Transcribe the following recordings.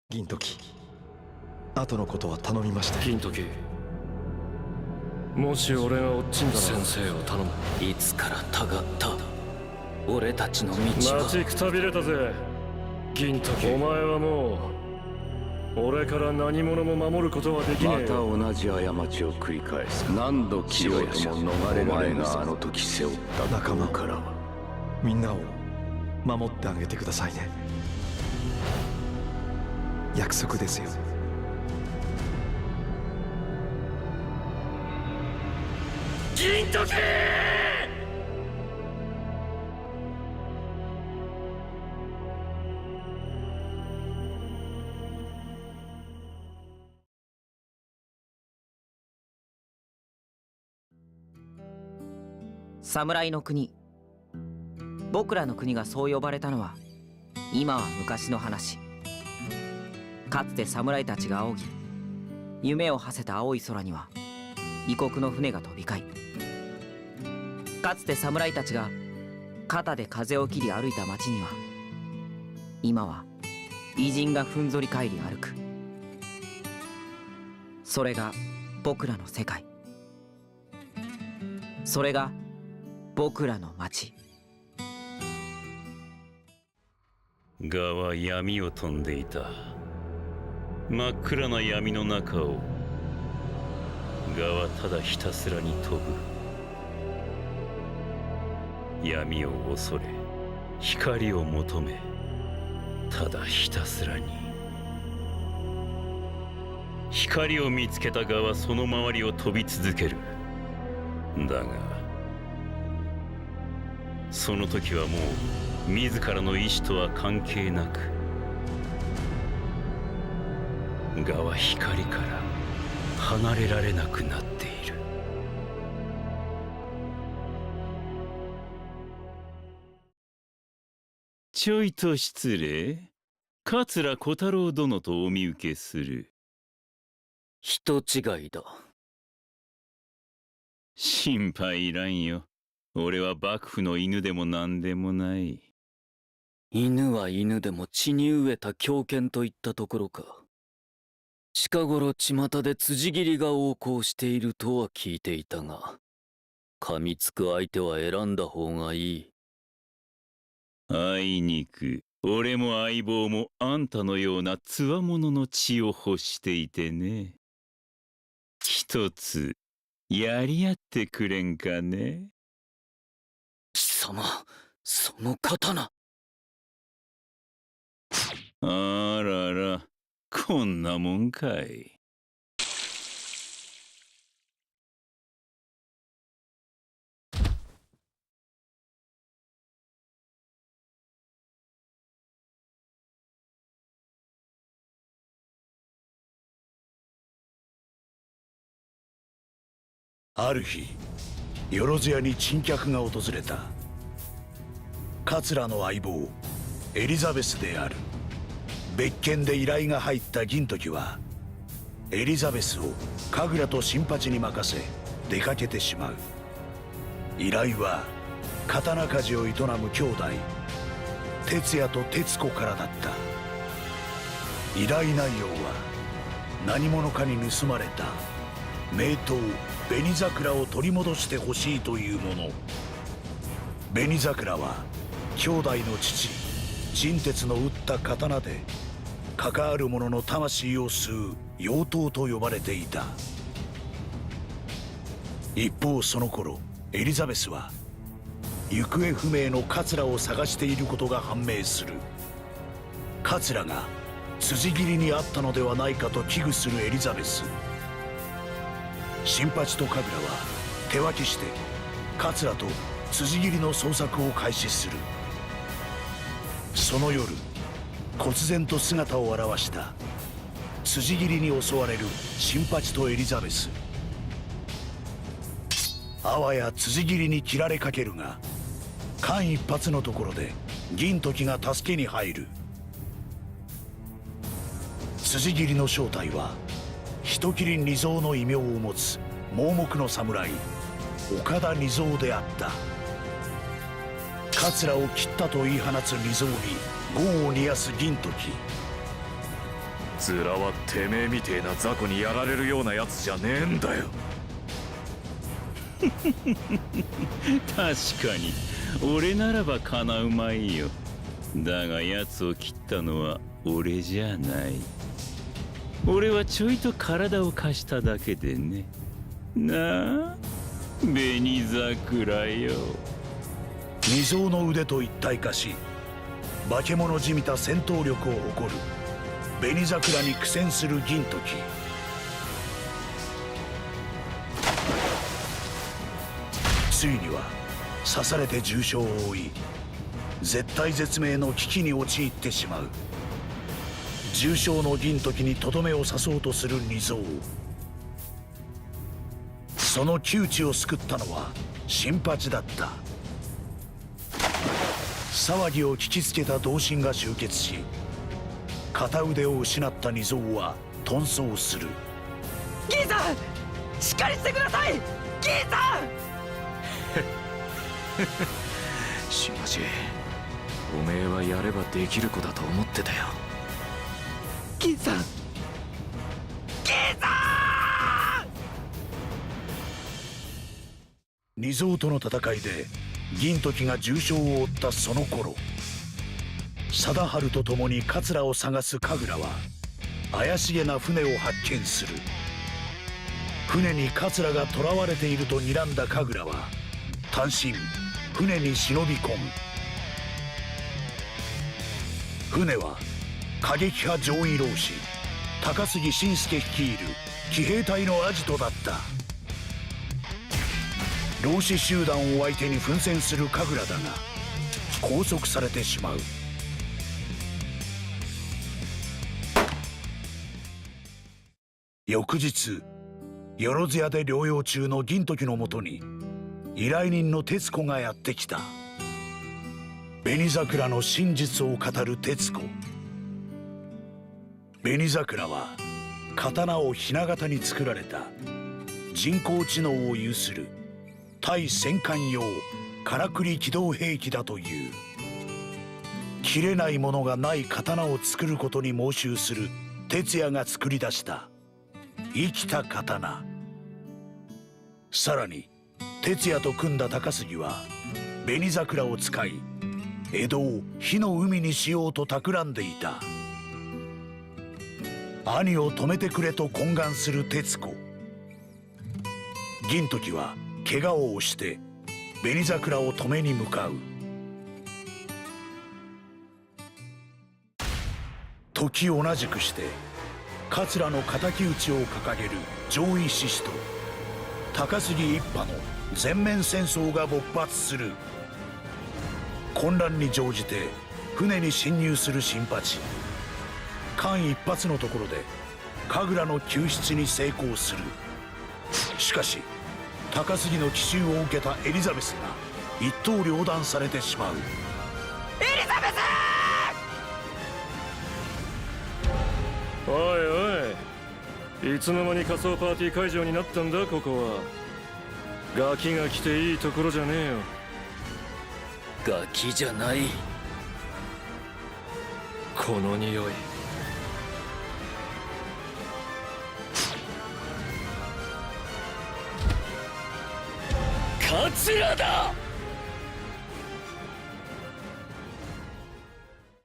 銀時、後のことは頼みました。銀時、もし俺が落ちんだら先生を頼む。いつからたがった俺たちの道は。待ちくたびれたぜ銀時。お前はもう俺から何者も守ることはできねえ。また同じ過ちを繰り返す。何度切ろうとも逃れられぬあの時背負った仲間からはみんなを守ってあげてくださいね。約束ですよ。銀時。侍の国、僕らの国がそう呼ばれたのは今は昔の話。かつて侍たちが仰ぎ夢を馳せた青い空には異国の船が飛び交い、かつて侍たちが肩で風を切り歩いた街には今は偉人がふんぞり返り歩く。それが僕らの世界、それが僕らの街。蛾は闇を飛んでいた。真っ暗な闇の中を蛾はただひたすらに飛ぶ。闇を恐れ光を求め、ただひたすらに。光を見つけた蛾はその周りを飛び続ける。だがその時はもう自らの意志とは関係なく、蛾は光から離れられなくなっている。ちょいと失礼。桂小太郎殿とお見受けする。人違いだ。心配いらんよ。俺は幕府の犬でも何でもない。犬は犬でも血に飢えた狂犬といったところか。近頃巷で辻斬りが横行しているとは聞いていたが、噛みつく相手は選んだ方がいい。あいにく俺も相棒もあんたのような強者の血を欲していてね。一つやり合ってくれんかね。貴様、その刀。あらら、こんなもんかい。ある日、よろず屋に珍客が訪れた。桂の相棒エリザベスである。別件で依頼が入った銀時はエリザベスを神楽と新八に任せ出かけてしまう。依頼は刀鍛冶を営む兄弟哲也と哲子からだった。依頼内容は何者かに盗まれた名刀紅桜を取り戻してほしいというもの。紅桜は兄弟の父陳鉄の打った刀で関わる者の魂を吸う妖刀と呼ばれていた。一方その頃エリザベスは行方不明の桂を探していることが判明する。桂が辻斬りにあったのではないかと危惧するエリザベス。新八と神楽は手分けして桂と辻斬りの捜索を開始する。その夜、忽然と姿を現した辻斬りに襲われる新八とエリザベス。あわや辻斬りに切られかけるが、間一髪のところで銀時が助けに入る。辻斬りの正体は人斬り二蔵の異名を持つ盲目の侍岡田二蔵であった。桂を切ったと言い放つ二蔵に業を煮やす銀時。ズラはてめえみてえな雑魚にやられるようなやつじゃねえんだよ。確かに俺ならばかなうまいよ。だが奴を切ったのは俺じゃない。俺はちょいと体を貸しただけでね。なあ紅桜よ。二蔵の腕と一体化し、化け物じみた戦闘力を誇る紅桜に苦戦する銀時。ついには刺されて重傷を負い、絶体絶命の危機に陥ってしまう。重傷の銀時にとどめを刺そうとする二蔵。その窮地を救ったのは新八だった。騒ぎを聞きつけた同心が集結し、片腕を失った二蔵は遁走する。銀さん、しっかりしてください銀さん。新八、おめえはやればできる子だと思ってたよ。銀さん、銀さん。二蔵との戦いで銀時が重傷を負ったその頃、貞治と共に桂を探す神楽は怪しげな船を発見する。船に桂が囚われていると睨んだ神楽は単身船に忍び込む。船は過激派上位浪士高杉晋介率いる騎兵隊のアジトだった。浪士集団を相手に奮戦する神楽だが拘束されてしまう。翌日、よろず屋で療養中の銀時のもとに依頼人の徹子がやってきた。紅桜の真実を語る徹子。紅桜は刀をひな形に作られた人工知能を有する対戦艦用からくり機動兵器だという。切れないものがない刀を作ることに妄執する哲也が作り出した生きた刀。さらに哲也と組んだ高杉は紅桜を使い江戸を火の海にしようと企んでいた。兄を止めてくれと懇願する徹子。銀時は怪我を押して紅桜を止めに向かう。時同じくして桂の敵討ちを掲げる上位志士と高杉一派の全面戦争が勃発する。混乱に乗じて船に侵入する新八。間一髪のところで神楽の救出に成功する。しかし高杉の奇襲を受けたエリザベスが一刀両断されてしまう。エリザベス。おいおい、いつの間に仮装パーティー会場になったんだここは。ガキが来ていいところじゃねえよ。ガキじゃない。この匂い。桂だ。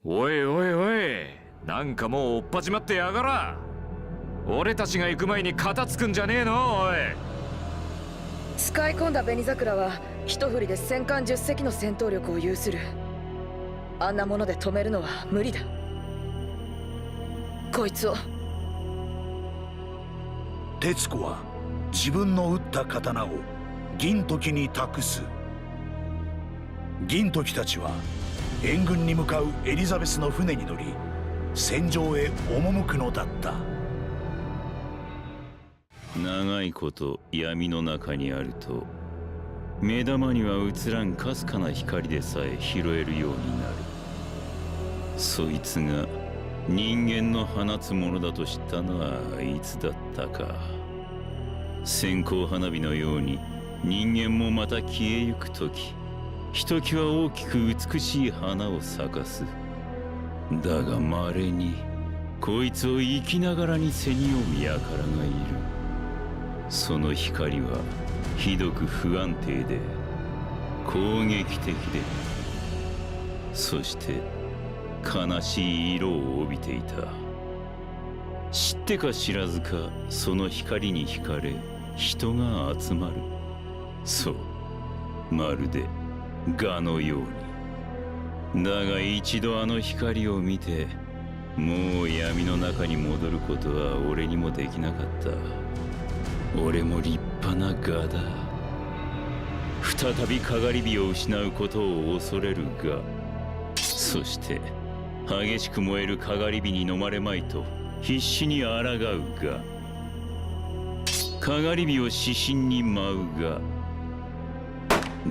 おいおいおい、なんかもう追っ始まってやがら。俺たちが行く前に片付くんじゃねえの。おい、使い込んだ紅桜は一振りで戦艦10隻の戦闘力を有する。あんなもので止めるのは無理だ。こいつを。徹子は自分の撃った刀を銀時に託す。銀時たちは援軍に向かうエリザベスの船に乗り戦場へ赴くのだった。長いこと闇の中にあると目玉には映らんかすかな光でさえ拾えるようになる。そいつが人間の放つものだと知ったのはいつだったか。線香花火のように人間もまた消えゆく時、ひときわ大きく美しい花を咲かす。だが稀にこいつを生きながらに背に読む輩がいる。その光はひどく不安定で攻撃的で、そして悲しい色を帯びていた。知ってか知らずかその光に惹かれ人が集まる。そう、まるで蛾のように。だが一度あの光を見て、もう闇の中に戻ることは俺にもできなかった。俺も立派な蛾だ。再びかがり火を失うことを恐れるが、そして激しく燃えるかがり火に飲まれまいと必死に抗うが、かがり火を指針に舞うが、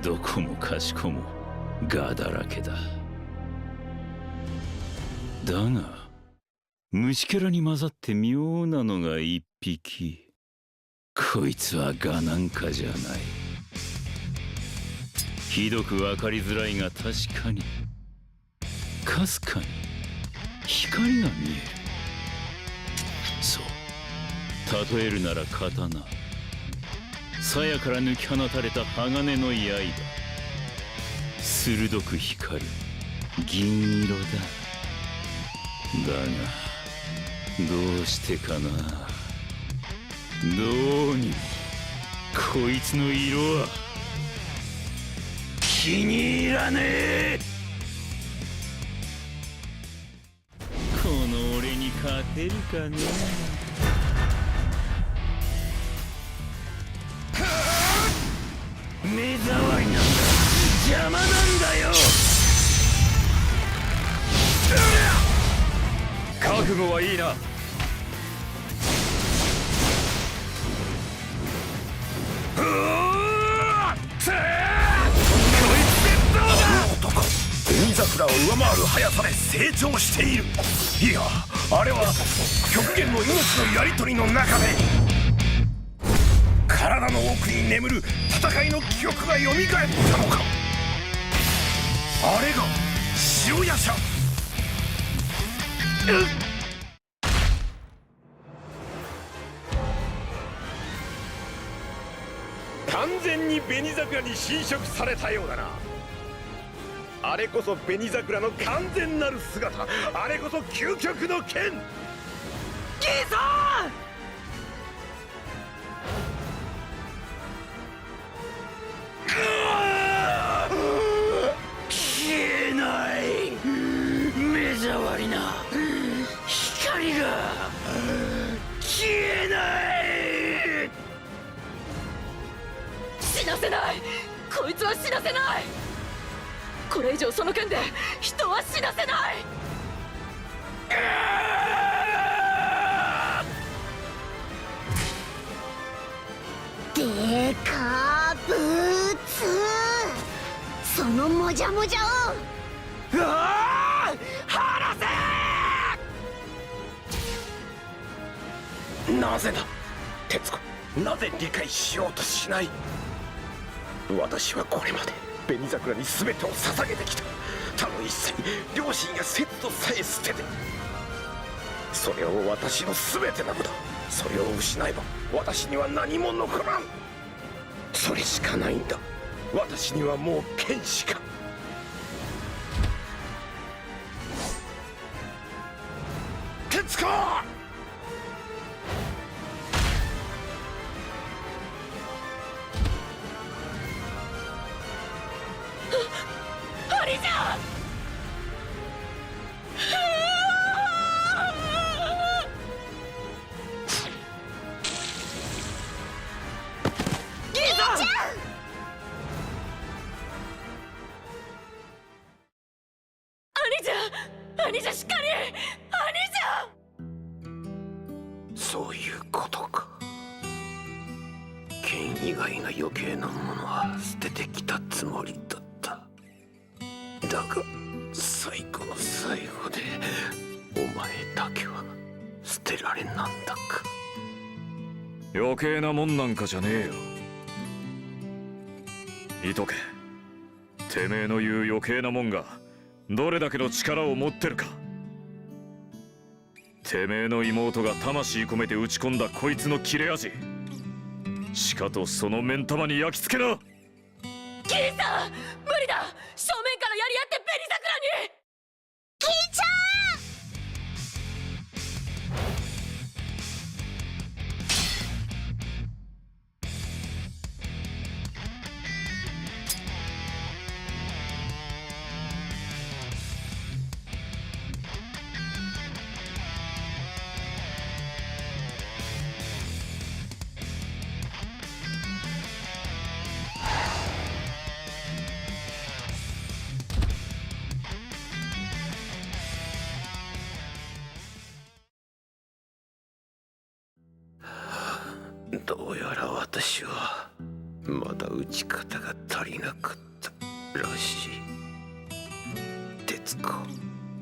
どこもかしこも蛾だらけだ。だが虫けらに混ざって妙なのが一匹。こいつは蛾なんかじゃない。ひどく分かりづらいが確かにかすかに光が見える。そう、例えるなら刀。鞘から抜き放たれた鋼の刃、鋭く光る銀色だ。だがどうしてかな、どうにもこいつの色は気に入らねえ。この俺に勝てるかね。目障りなんだ、邪魔なんだよ。覚悟はいいな。紅桜を上回る速さで成長している。いや、あれは極限の命のやり取りの中で体の奥に眠る戦いの記憶が蘇ったのか。あれが塩屋者。完全に紅桜に侵食されたようだな。あれこそ紅桜の完全なる姿、あれこそ究極の剣。ギーさん、消えない、目障りな光が消えない。死なせない。こいつは死なせない。これ以上その剣で人は死なせない。でかぶつ、そのもじゃもじゃを離せ。なぜだ鉄子、なぜ理解しようとしない。私はこれまで紅桜に全てを捧げてきた。他の一切、両親や節度さえ捨てて、それを私の全てなのだ。それを失えば私には何も残らん。それしかないんだ。私にはもう剣しか。鉄子、兄者。ギーさん、兄者しっかり。そういうことか。剣以外の余計なものは捨ててきたつもりだった。だが最後の最後でお前だけは捨てられなんだか。余計なもんなんかじゃねえよ。見とけ、てめえの言う余計なもんがどれだけの力を持ってるか。てめえの妹が魂込めて打ち込んだこいつの切れ味、しかとその目ん玉に焼き付けな。キリさん、無理だ。正面からやり合って紅桜に。キリちゃん。どうやら私はまだ打ち方が足りなかったらしい。鉄子、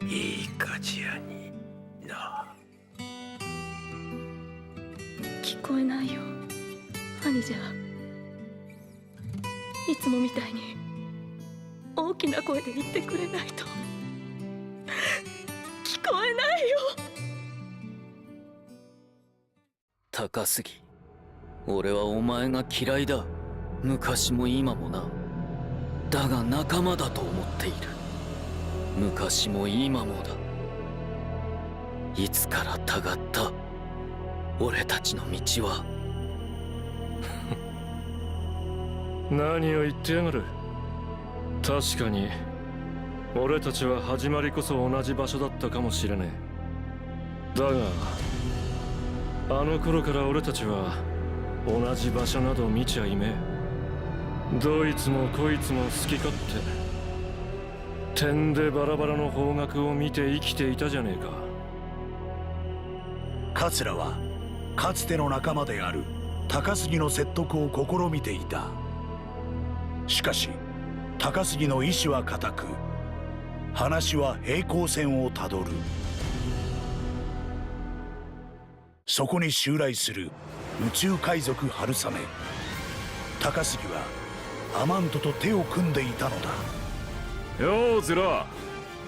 いい鍛冶屋にな。聞こえないよ、兄者。いつもみたいに大きな声で言ってくれないと聞こえないよ。高杉、俺はお前が嫌いだ。昔も今もな。だが仲間だと思っている。昔も今もだ。いつからたがった俺たちの道は。何を言ってやがる。確かに俺たちは始まりこそ同じ場所だったかもしれねえ。だがあの頃から俺たちは同じ場所など見ちゃいめえ。どいつもこいつも好き勝手点でバラバラの方角を見て生きていたじゃねえか。桂はかつての仲間である高杉の説得を試みていた。しかし高杉の意志は固く、話は平行線をたどる。そこに襲来する宇宙海賊春雨。高杉はアマントと手を組んでいたのだ。ようゼラ、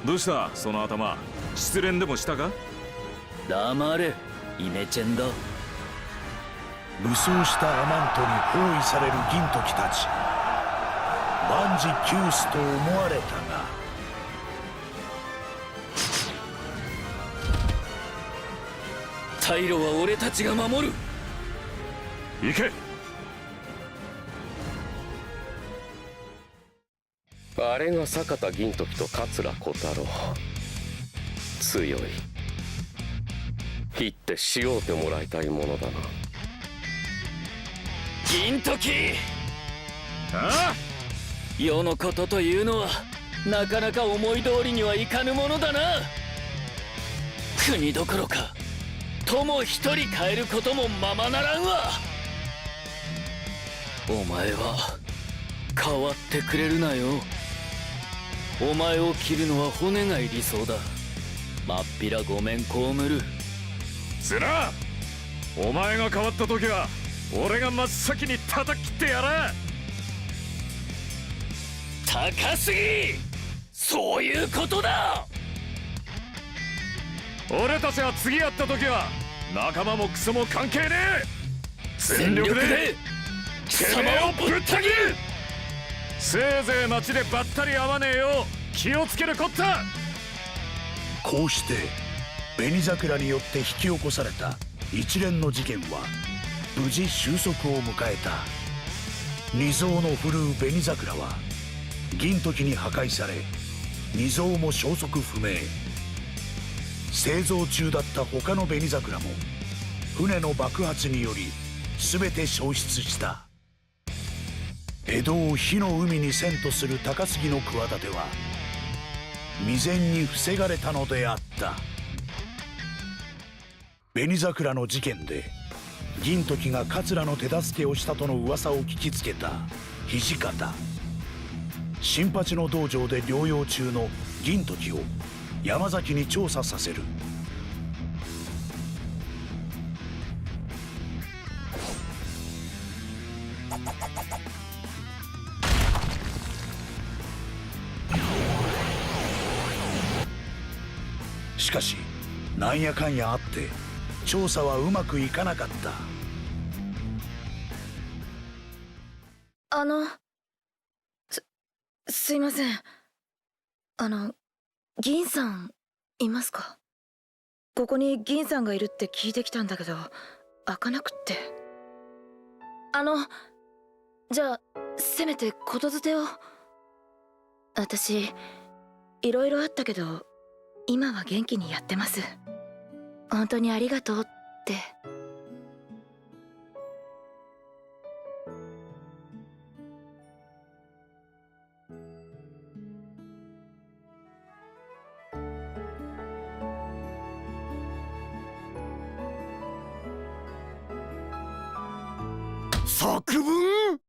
どうしたその頭、失恋でもしたか。黙れイメチェンだ。武装したアマントに包囲される銀時たち。万事休すと思われたが、退路は俺たちが守る。行け。あれが坂田銀時と桂小太郎。強い。切ってしようてもらいたいものだな。銀時。ああ、世のことというのはなかなか思い通りにはいかぬものだな。国どころか友一人変えることもままならんわ。お前は変わってくれるなよ。お前を切るのは骨がいりそうだ。まっぴらごめん被る。ゼラ、お前が変わった時は俺が真っ先に叩き切ってやら。高杉、そういうことだ。俺たちは次やった時は仲間もクソも関係ねえ。全力で貴様をぶった切る。せいぜい街でばったり会わねえよう気をつけるこった。こうして紅桜によって引き起こされた一連の事件は無事収束を迎えた。二蔵の振るう紅桜は銀時に破壊され、二蔵も消息不明。製造中だった他の紅桜も船の爆発により全て消失した。江戸を火の海に遷とする高杉の企ては未然に防がれたのであった。紅桜の事件で銀時が桂の手助けをしたとの噂を聞きつけた土方。新八の道場で療養中の銀時を山崎に調査させる。しかしなんやかんやあって調査はうまくいかなかった。すいません。銀さんいますか？ここに銀さんがいるって聞いてきたんだけど開かなくって。じゃあせめて言づてを。私いろいろあったけど今は元気にやってます。本当にありがとうって。作文？